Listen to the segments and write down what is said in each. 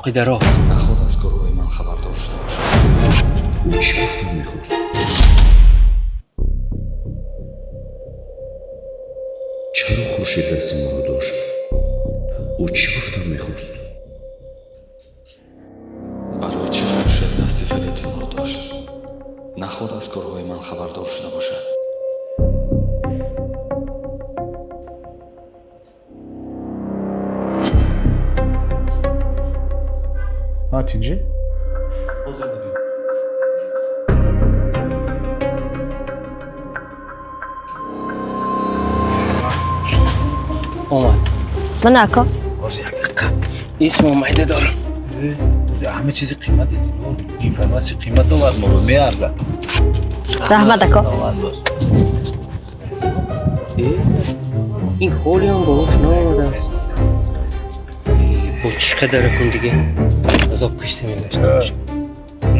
عقیده راست. نخواد از گروه من خبردار شده باشه. او چی گفتم میخواست؟ چرا خورشید دست ما رو داشت؟ او چی گفتم میخواست؟ برای چه خورشید دستی فریدون رو داشت؟ نخواد از گروه من خبردار شده باشه. Altıncı. اومد. من اکا باز یک دقیقه. اسم اومده دارم. همه چیزی قیمت دید. اینفرماسی قیمت دارد ما میارزد. رحمت اکا این حالی هم باش نامده است. با چقدر کن دیگه از آب کشتی میگشته باشه.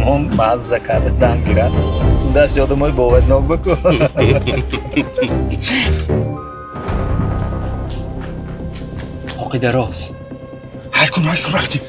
اون مزه کرده دم گیرد. دست یادم های باورناک بکن. عقیده راست. هر کن رفتیم.